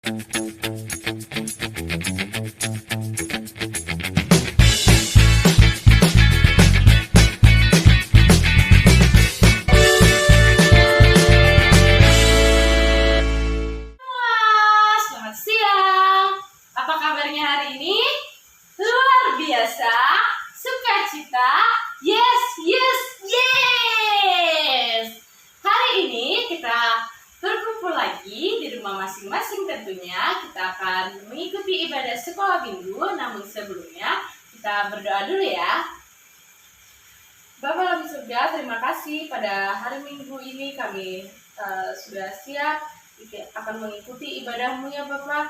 Selamat siang. Apa kabarnya hari ini? Luar biasa, sukacita, yes, yes, yes. Hari ini kita berkumpul lagi di rumah masing-masing tentunya. Kita akan mengikuti ibadah sekolah minggu, namun sebelumnya kita berdoa dulu ya. Bapa dalam surga, terima kasih pada hari minggu ini kami sudah siap akan mengikuti ibadahmu ya Bapak.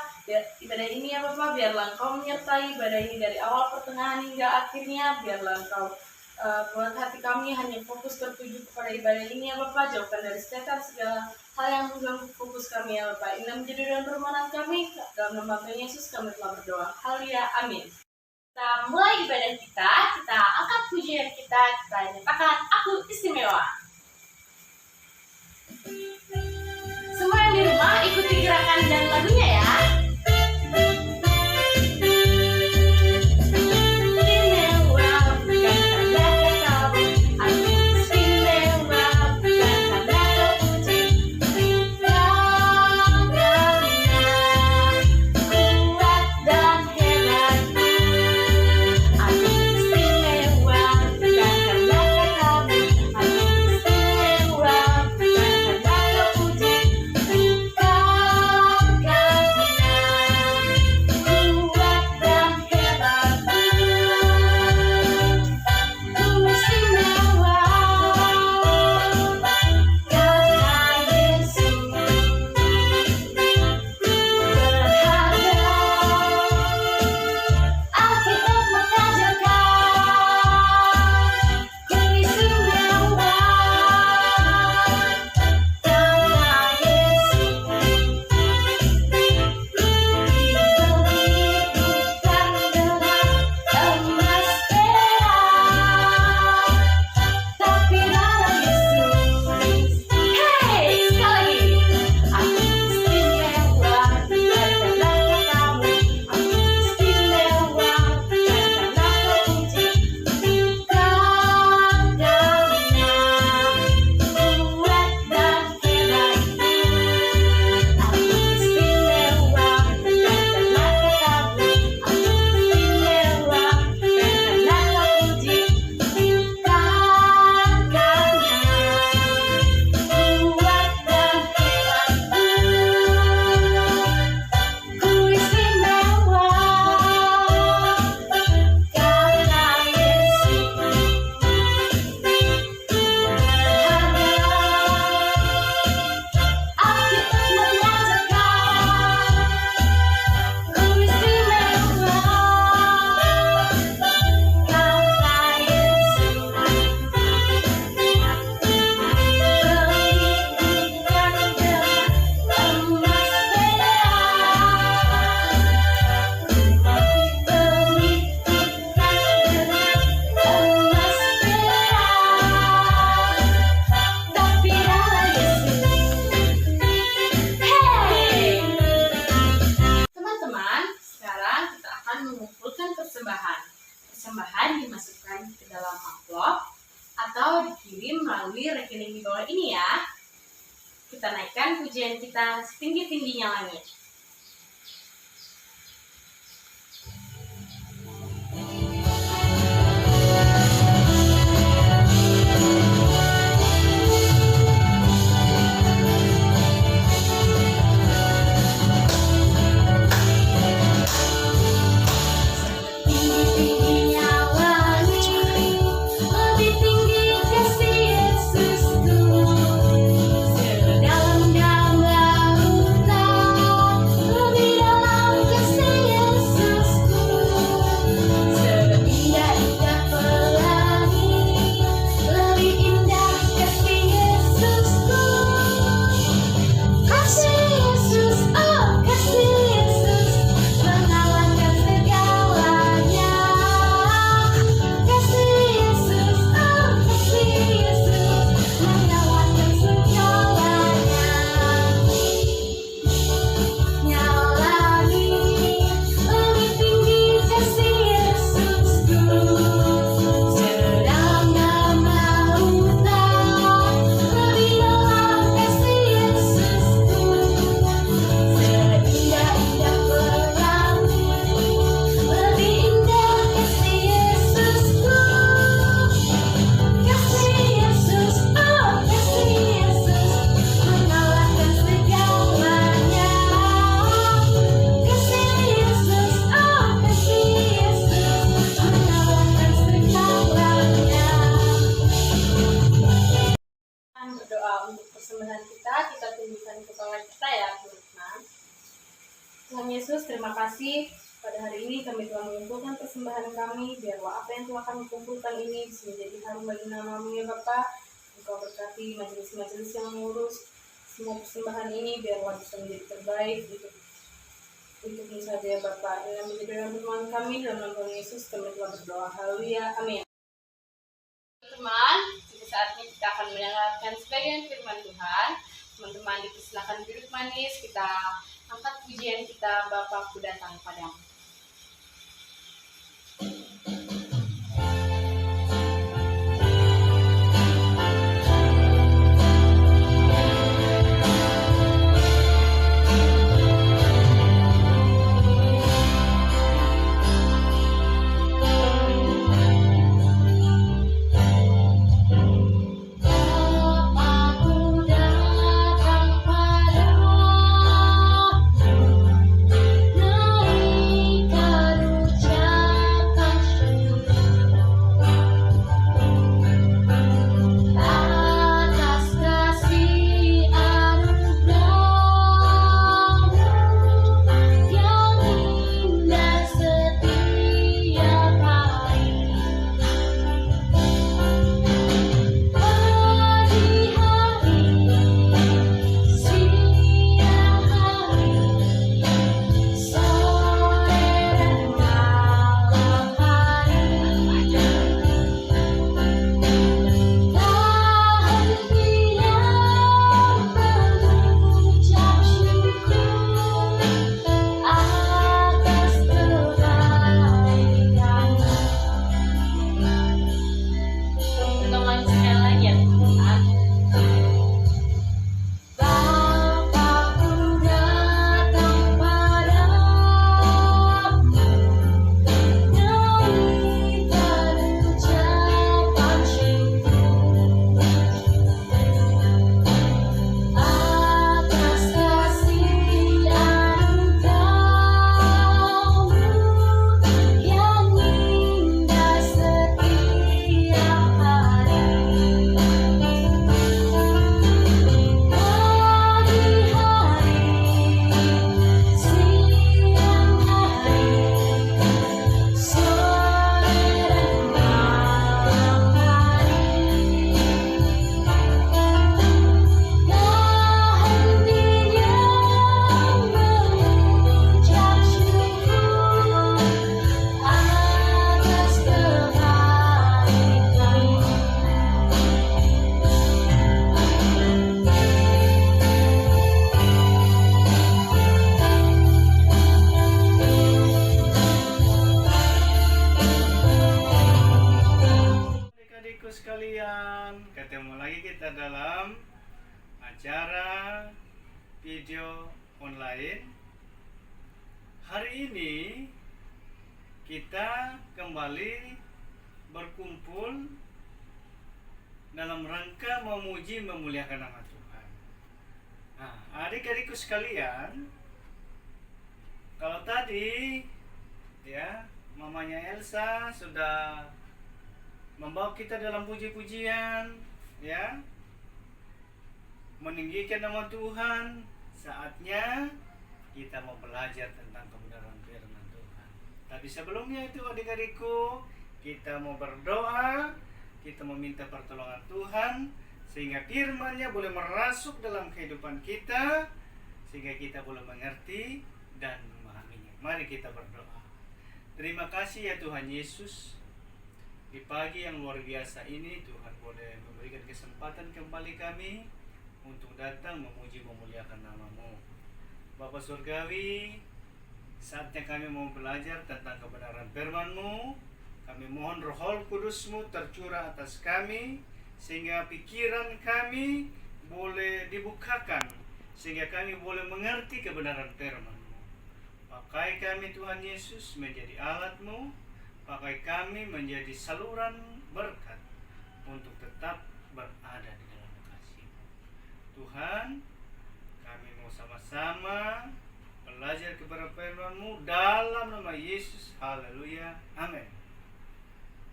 Ibadah ini ya Bapak, biarlah Engkau menyertai ibadah ini dari awal pertengahan hingga akhirnya. Biarlah Engkau buat hati kami hanya fokus tertuju kepada ibadah ini ya Bapak. Jauhkan dari setan segala hal yang mengganggu fokus kami ya Bapak. Ini menjadi dalam permohonan kami, dalam nama Tuhan Yesus kami telah berdoa. Haleluya, amin. Kita mulai ibadah kita angkat pujian kita nyatakan aku istimewa. Semua yang di rumah ikuti gerakan dan lagunya ya. Persembahan dimasukkan ke dalam amplop atau dikirim melalui rekening di bawah ini ya. Kita naikkan pujian kita setinggi-tingginya langit. Dalam-dalam lautan Tuhan Yesus, terima kasih pada hari ini kami telah mengumpulkan persembahan kami. Biarlah apa yang telah kami kumpulkan ini bisa menjadi harum bagi nama-Mu ya Bapa. Engkau berkati majelis-majelis yang mengurus semua persembahan ini, biarlah bisa menjadi terbaik untukmu saja ya Bapa. Dengan menjadi firman kami dalam nama Tuhan Yesus kami telah berdoa. Haleluya. Amin. Teman-teman, saatnya kita akan mendengarkan sebagian firman Tuhan. Teman-teman dipersilakan duduk manis, kita angkat pujian kita, Bapakku datang padamu. Sekalian, ketemu lagi kita dalam acara video online. Hari ini kita kembali berkumpul dalam rangka memuji memuliakan nama Tuhan. Nah, adik-adikku sekalian, kalau tadi ya mamanya Elsa sudah membawa kita dalam puji-pujian, ya, meninggikan nama Tuhan. Saatnya kita mau belajar tentang kebenaran firman Tuhan. Tapi sebelumnya itu adik-adikku, kita mau berdoa, kita meminta pertolongan Tuhan sehingga firman-Nya boleh merasuk dalam kehidupan kita, sehingga kita boleh mengerti dan memahaminya. Mari kita berdoa. Terima kasih ya Tuhan Yesus. Di pagi yang luar biasa ini Tuhan boleh memberikan kesempatan kembali kami untuk datang memuji memuliakan nama-Mu. Bapa Surgawi, saatnya kami mau belajar tentang kebenaran firman-Mu. Kami mohon Roh Kudus-Mu tercurah atas kami, sehingga pikiran kami boleh dibukakan, sehingga kami boleh mengerti kebenaran firman-Mu. Pakai kami Tuhan Yesus menjadi alat-Mu. Pakai kami menjadi saluran berkat untuk tetap berada di dalam kasih. Tuhan, kami mau sama-sama belajar kepada firman-Mu dalam nama Yesus. Haleluya. Amin.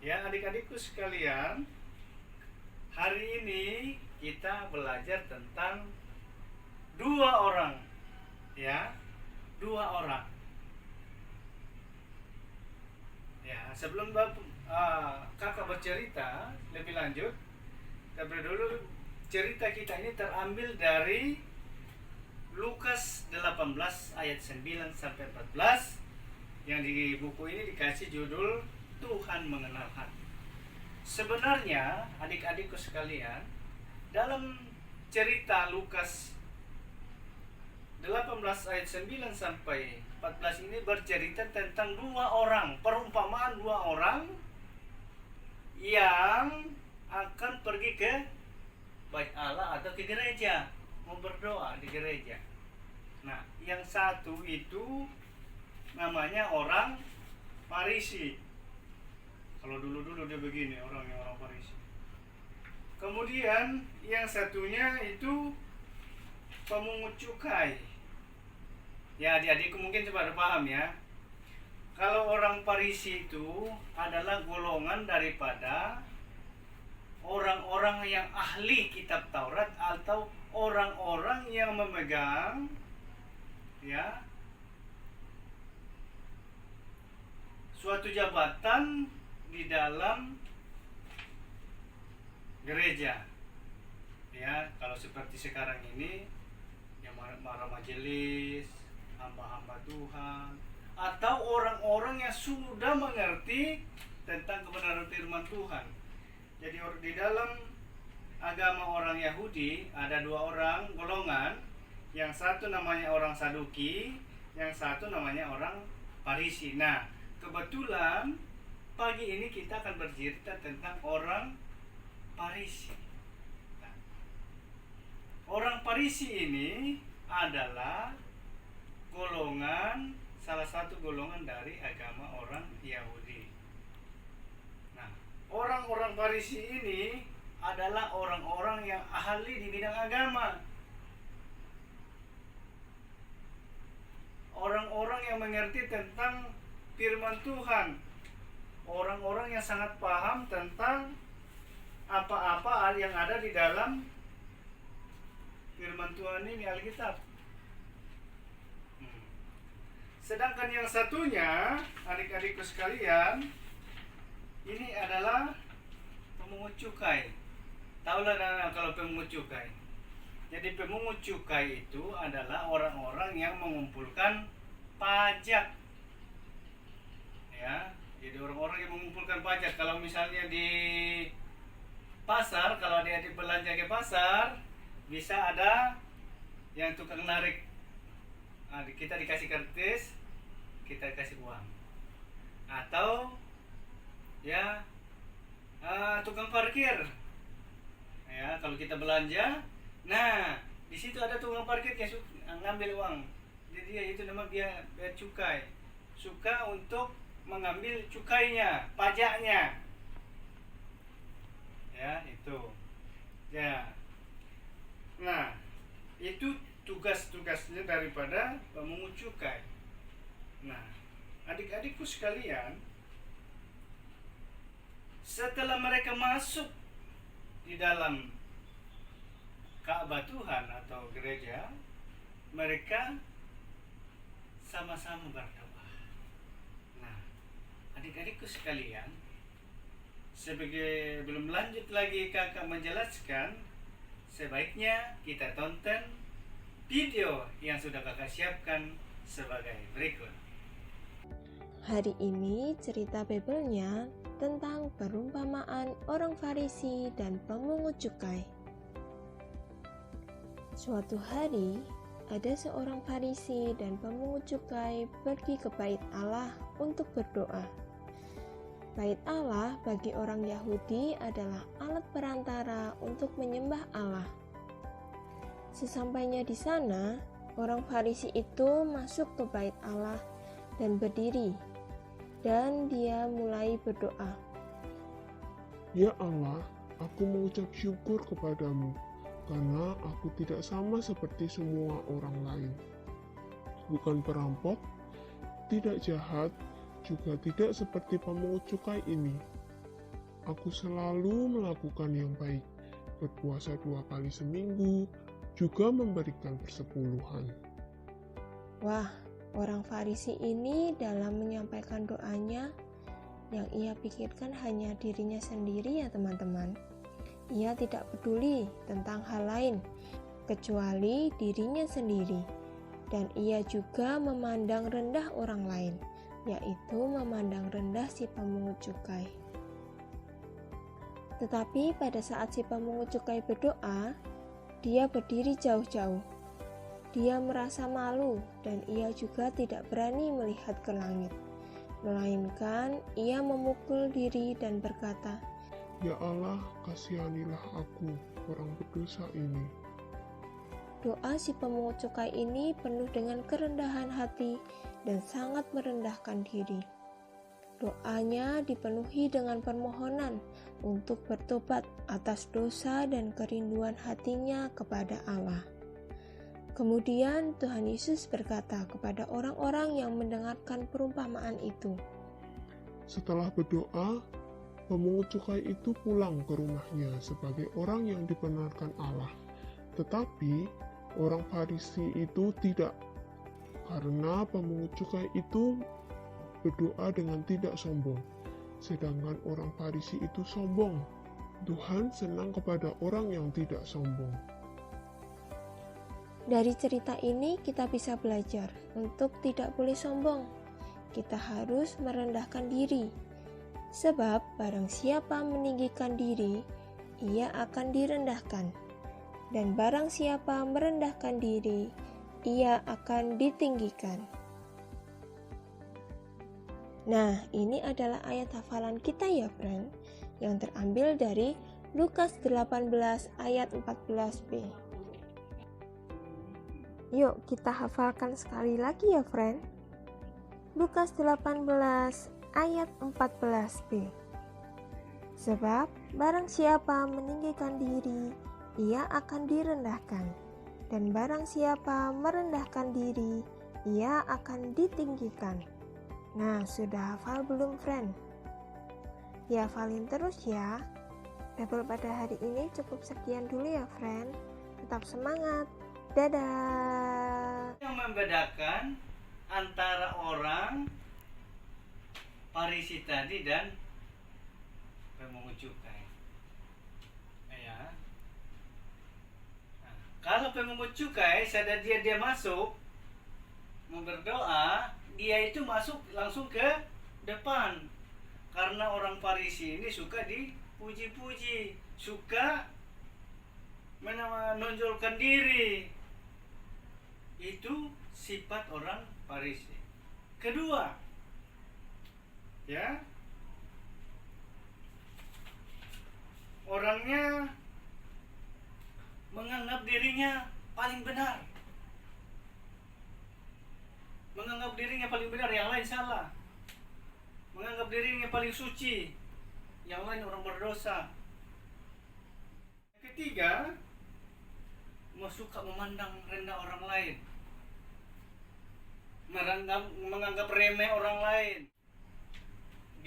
Ya adik-adikku sekalian, hari ini kita belajar tentang dua orang, ya, 2 orang. Ya, sebelum kakak bercerita lebih lanjut, kita dulu cerita kita ini terambil dari Lukas 18 ayat 9 sampai 14 yang di buku ini dikasih judul Tuhan Mengenal Hati. Sebenarnya adik-adikku sekalian, dalam cerita Lukas 18 ayat 9 sampai 14 ini bercerita tentang 2 orang, perumpamaan 2 orang yang akan pergi ke Bait Allah atau ke gereja, mau berdoa di gereja. Nah, yang satu itu namanya orang Farisi. Kalau dulu dia begini orang Farisi. Kemudian yang satunya itu pemungut cukai. Ya, adik-adikku mungkin coba paham ya. Kalau orang Farisi itu adalah golongan daripada orang-orang yang ahli kitab Taurat atau orang-orang yang memegang ya suatu jabatan di dalam gereja. Ya, kalau seperti sekarang ini yang marah majelis, hamba-hamba Tuhan, atau orang-orang yang sudah mengerti tentang kebenaran firman Tuhan. Jadi di dalam agama orang Yahudi ada 2 orang golongan, yang satu namanya orang Saduki, yang satu namanya orang Farisi. Nah, kebetulan pagi ini kita akan bercerita tentang orang Farisi. Nah, orang Farisi ini adalah salah satu golongan dari agama orang Yahudi. Nah, orang-orang Farisi ini adalah orang-orang yang ahli di bidang agama. Orang-orang yang mengerti tentang firman Tuhan. Orang-orang yang sangat paham tentang apa-apa yang ada di dalam firman Tuhan ini, Alkitab. Sedangkan yang satunya, adik-adikku sekalian, ini adalah pemungut cukai. Tahulah kalau pemungut cukai. Jadi pemungut cukai itu adalah orang-orang yang mengumpulkan pajak. Ya, jadi orang-orang yang mengumpulkan pajak. Kalau misalnya di pasar, kalau adik-adik belanja ke pasar, bisa ada yang tukang narik. Nah, kita dikasih kertas, kita kasih uang. Atau ya tukang parkir. Ya, kalau kita belanja, nah di situ ada tukang parkir yang ngambil uang. Jadi itu nama dia cukai. Suka untuk mengambil cukainya, pajaknya. Ya, itu. Ya. Nah, itu tugas-tugasnya daripada pemungut cukai. Nah, adik-adikku sekalian, setelah mereka masuk di dalam Ka'bah Tuhan atau gereja, mereka sama-sama berdoa. Nah, adik-adikku sekalian, sebagai belum lanjut lagi kakak menjelaskan, sebaiknya kita tonton video yang sudah kakak siapkan sebagai berikut. Hari ini cerita Bibelnya tentang perumpamaan orang Farisi dan pemungut cukai. Suatu hari, ada seorang Farisi dan pemungut cukai pergi ke Bait Allah untuk berdoa. Bait Allah bagi orang Yahudi adalah alat perantara untuk menyembah Allah. Sesampainya di sana, orang Farisi itu masuk ke Bait Allah dan berdiri, dan dia mulai berdoa. Ya Allah, aku mengucap syukur kepadamu, karena aku tidak sama seperti semua orang lain. Bukan perampok, tidak jahat, juga tidak seperti pemungut cukai ini. Aku selalu melakukan yang baik, berpuasa 2 kali seminggu, juga memberikan persepuluhan. Wah, Orang Farisi ini dalam menyampaikan doanya, yang ia pikirkan hanya dirinya sendiri ya teman-teman. Ia tidak peduli tentang hal lain, kecuali dirinya sendiri. Dan ia juga memandang rendah orang lain, yaitu memandang rendah si pemungut cukai. Tetapi pada saat si pemungut cukai berdoa, dia berdiri jauh-jauh. Dia merasa malu dan ia juga tidak berani melihat ke langit. Melainkan ia memukul diri dan berkata, Ya Allah, kasihanilah aku, orang berdosa ini. doa si pemungut cukai ini penuh dengan kerendahan hati dan sangat merendahkan diri. Doanya dipenuhi dengan permohonan untuk bertobat atas dosa dan kerinduan hatinya kepada Allah. Kemudian Tuhan Yesus berkata kepada orang-orang yang mendengarkan perumpamaan itu, Setelah berdoa, pemungut cukai itu pulang ke rumahnya sebagai orang yang dibenarkan Allah. Tetapi orang Farisi itu tidak, karena pemungut cukai itu berdoa dengan tidak sombong, sedangkan orang Farisi itu sombong. Tuhan senang kepada orang yang tidak sombong. Dari cerita ini kita bisa belajar untuk tidak boleh sombong. Kita harus merendahkan diri. Sebab barang siapa meninggikan diri, ia akan direndahkan. Dan barang siapa merendahkan diri, ia akan ditinggikan. Nah, ini adalah ayat hafalan kita ya, friend, yang terambil dari Lukas 18 ayat 14b. Yuk kita hafalkan sekali lagi ya friend. Lukas 18 ayat 14b. Sebab barang siapa meninggikan diri, ia akan direndahkan. Dan barang siapa merendahkan diri, ia akan ditinggikan. Nah, sudah hafal belum friend? Dihafalin terus ya. Bebel pada hari ini cukup sekian dulu ya friend. Tetap semangat. Dadah. Yang membedakan antara orang Farisi tadi dan pemungut cukai. Ya. Nah, kalau pemungut cukai sadar dia masuk mau berdoa, dia itu masuk langsung ke depan. Karena orang Farisi ini suka dipuji-puji, suka menonjolkan diri. Itu sifat orang Farisi. Kedua, ya, orangnya menganggap dirinya paling benar. Menganggap dirinya paling benar, yang lain salah. Menganggap dirinya paling suci, yang lain orang berdosa. Ketiga, suka memandang rendah orang lain, menganggap remeh orang lain.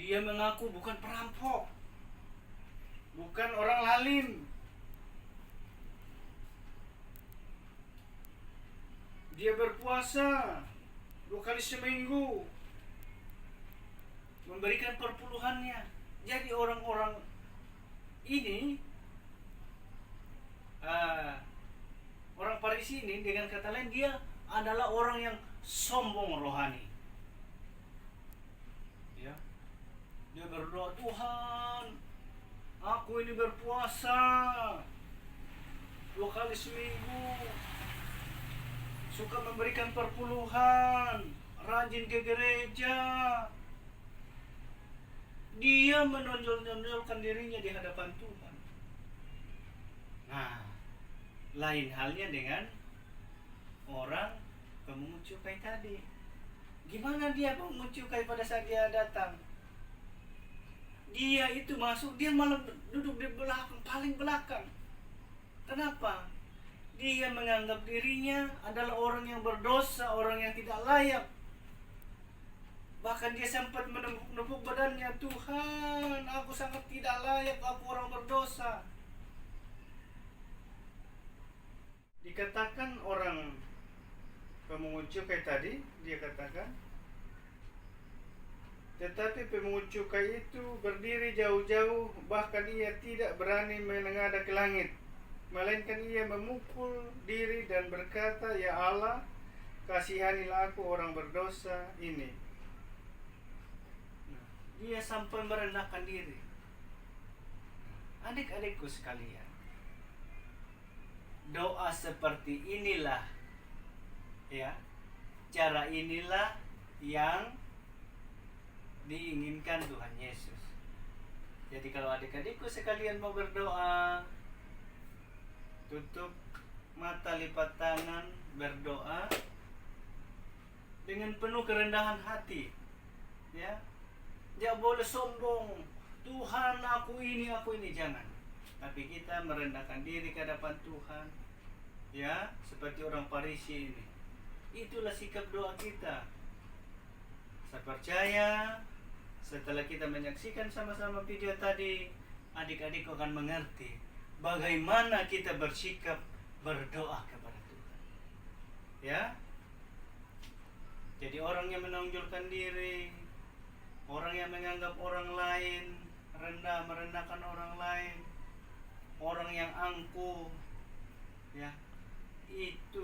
Dia mengaku bukan perampok, bukan orang lalim. Dia berpuasa 2 kali seminggu, memberikan perpuluhannya. Jadi orang-orang ini, orang Farisi ini, dengan kata lain, dia adalah orang yang sombong rohani. Ya, dia berdoa, Tuhan, aku ini berpuasa 2 kali seminggu, suka memberikan perpuluhan, rajin ke gereja. Dia menonjolkan dirinya di hadapan Tuhan. Nah, lain halnya dengan orang pemungut cukai tadi. Gimana dia pemungut cukai pada saat dia datang? Dia itu masuk, dia malah duduk di belakang, paling belakang. Kenapa? Dia menganggap dirinya adalah orang yang berdosa, orang yang tidak layak. Bahkan dia sempat menepuk badannya, Tuhan, aku sangat tidak layak, aku orang berdosa. Dikatakan orang pemungut cukai tadi, dia katakan, tetapi pemungut cukai itu berdiri jauh-jauh, bahkan ia tidak berani menengadah ke langit, melainkan ia memukul diri dan berkata, "Ya Allah, kasihanilah aku orang berdosa ini." Dia sampai merendahkan diri. Adik-adikku sekalian, doa seperti inilah, ya, cara inilah yang diinginkan Tuhan Yesus. Jadi kalau adik-adikku sekalian mau berdoa, tutup mata, lipat tangan, berdoa dengan penuh kerendahan hati, ya. Jangan boleh sombong, Tuhan aku ini, jangan. Tapi kita merendahkan diri ke hadapan Tuhan, ya, seperti orang Farisi ini. Itulah sikap doa kita. Saya percaya setelah kita menyaksikan sama-sama video tadi, adik-adik akan mengerti bagaimana kita bersikap berdoa kepada Tuhan, ya. Jadi orang yang menonjolkan diri, orang yang menganggap orang lain rendah, merendahkan orang lain, orang yang angkuh, ya, itu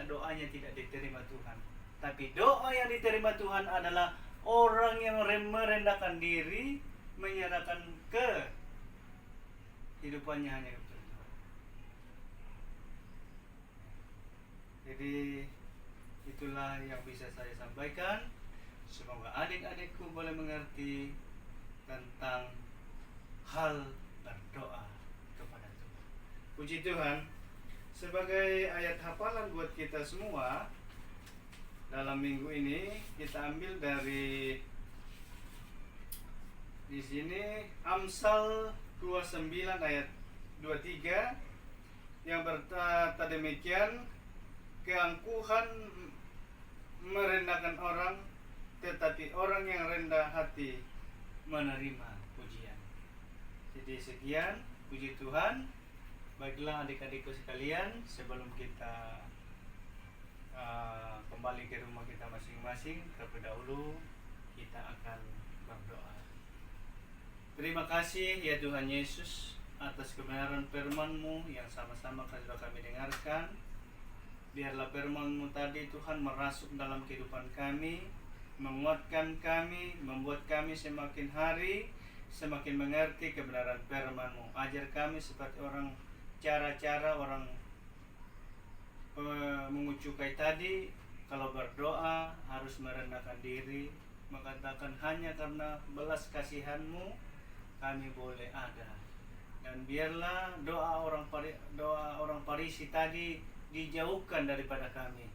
doanya tidak diterima Tuhan. Tapi doa yang diterima Tuhan adalah orang yang merendahkan diri, menyerahkan ke hidupannya hanya kepada Tuhan. Jadi itulah yang bisa saya sampaikan. Semoga adik-adikku boleh mengerti tentang hal berdoa kepada Tuhan. Puji Tuhan. Sebagai ayat hafalan buat kita semua dalam minggu ini, kita ambil dari di sini Amsal 29 ayat 23 yang berkata demikian, keangkuhan merendahkan orang, tetapi orang yang rendah hati menerima pujian. Jadi sekian, puji Tuhan. Baiklah adik-adikku sekalian, sebelum kita kembali ke rumah kita masing-masing, terlebih dahulu kita akan berdoa. Terima kasih ya Tuhan Yesus atas kebenaran firman-Mu yang sama-sama sudah kami dengarkan. Biarlah firman-Mu tadi Tuhan merasuk dalam kehidupan kami, menguatkan kami, membuat kami semakin hari semakin mengerti kebenaran firman-Mu. Ajar kami seperti cara-cara orang mengucut cukai tadi, kalau berdoa harus merendahkan diri, mengatakan hanya karena belas kasihan-Mu kami boleh ada. Dan biarlah doa orang Farisi tadi dijauhkan daripada kami,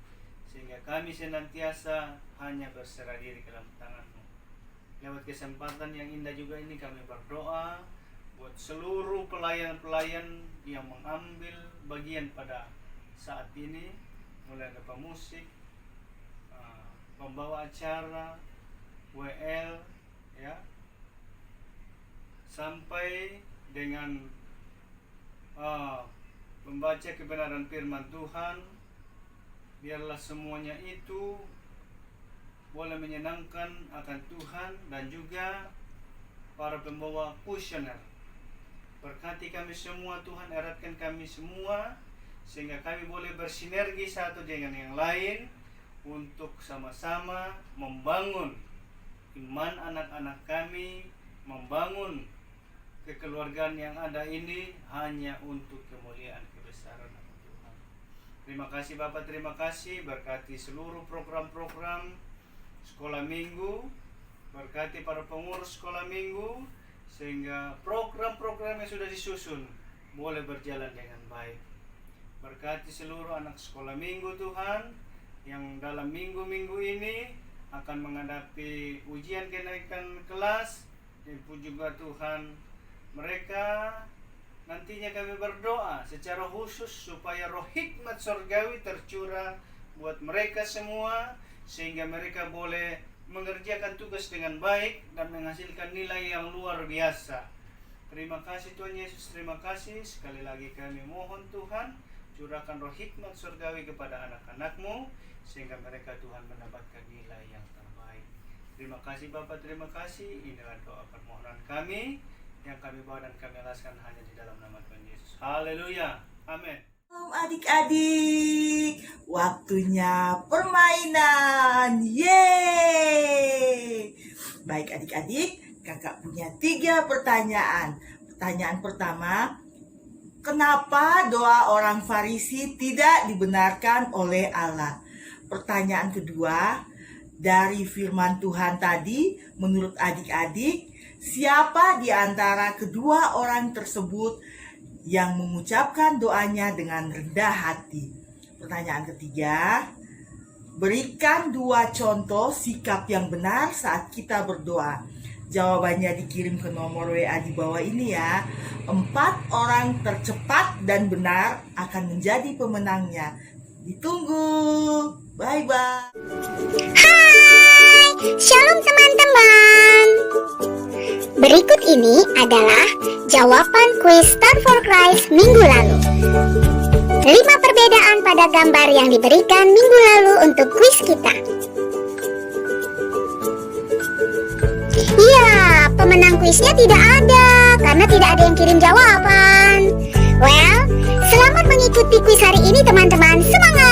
sehingga kami senantiasa hanya berserah diri ke dalam tangan-Mu. Lewat kesempatan yang indah juga ini kami berdoa buat seluruh pelayan-pelayan yang mengambil bagian pada saat ini, mulai dari pemusik, pembawa acara, WL, ya, sampai dengan membaca kebenaran firman Tuhan. Biarlah semuanya itu boleh menyenangkan akan Tuhan dan juga para pembawa kuesioner. Berkati kami semua Tuhan, eratkan kami semua sehingga kami boleh bersinergi satu dengan yang lain untuk sama-sama membangun iman anak-anak kami, membangun kekeluargaan yang ada ini hanya untuk kemuliaan kebesaran nama Tuhan. Terima kasih Bapak, terima kasih. Berkati seluruh program-program sekolah minggu, berkati para pengurus sekolah minggu, sehingga program-program yang sudah disusun boleh berjalan dengan baik. Berkati seluruh anak sekolah minggu Tuhan, yang dalam minggu-minggu ini akan menghadapi ujian kenaikan kelas. Dan juga Tuhan, mereka nantinya kami berdoa secara khusus supaya roh hikmat surgawi tercurah buat mereka semua, sehingga mereka boleh mengerjakan tugas dengan baik dan menghasilkan nilai yang luar biasa. Terima kasih Tuhan Yesus, terima kasih. Sekali lagi kami mohon Tuhan, curahkan roh hikmat surgawi kepada anak-anak-Mu, sehingga mereka Tuhan mendapatkan nilai yang terbaik. Terima kasih Bapak, terima kasih. Inilah doa permohonan kami yang kami bawa dan kami alaskan hanya di dalam nama Tuhan Yesus. Haleluya. Amin. Adik-adik, waktunya permainan. Yeay! Baik adik-adik, kakak punya 3 pertanyaan. Pertanyaan pertama, kenapa doa orang Farisi tidak dibenarkan oleh Allah? Pertanyaan kedua, dari firman Tuhan tadi, menurut adik-adik, siapa di antara kedua orang tersebut yang mengucapkan doanya dengan rendah hati? Pertanyaan ketiga, berikan 2 contoh sikap yang benar saat kita berdoa. Jawabannya dikirim ke nomor WA di bawah ini ya. 4 orang tercepat dan benar akan menjadi pemenangnya. Ditunggu. Bye-bye. Hai, shalom teman-teman. Berikut ini adalah jawaban kuis Stand for Christ minggu lalu. 5 perbedaan pada gambar yang diberikan minggu lalu untuk kuis kita. Ya, pemenang kuisnya tidak ada karena tidak ada yang kirim jawaban. Well, selamat mengikuti kuis hari ini teman-teman. Semangat!